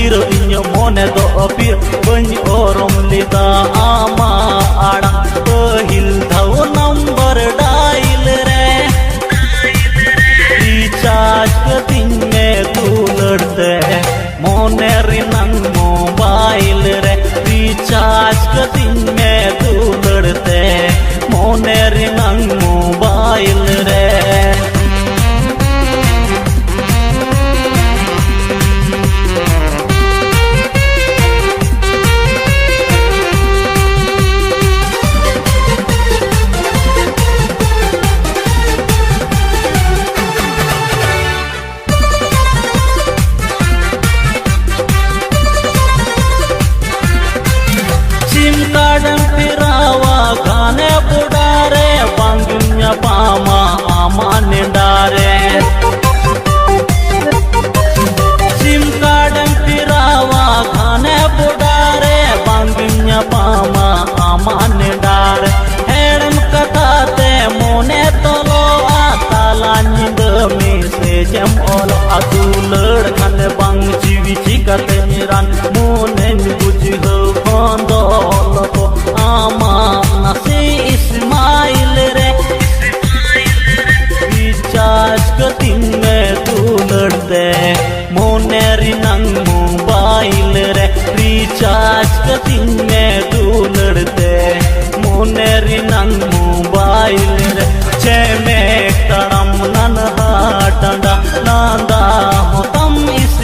खातिर इन मोने दो अपीर बन ओरम लेदा आमा आड़ा पहिल धाव नंबर डायल रे रिचार्ज कतिन में तू लड़ते मोने रिनंग मोबाइल रे रिचार्ज कतिन में तू लड़ते मोने रिनंग मोबाइल रे फिरावा खाने बुडारे बांगुnya पामा आमान डारे सिम कार्ड फिरावा खाने बुडारे बांगुnya पामा आमान डारे हेड़म कटाते मोने तोलो आताला निंद में से जम ओलो अतु लड़ खाने बांग जीवी चिकते निरान मोने बुझ हो बंदो तो आमा नसे इस्माइल रे रिचार्ज कतिन में तू लड़ते मोने रिनंग मोबाइल रे रिचार्ज कतिन में तू लड़ते मोने रिनंग मोबाइल रे छे में तड़म नन हाटंडा नांदा होतम इस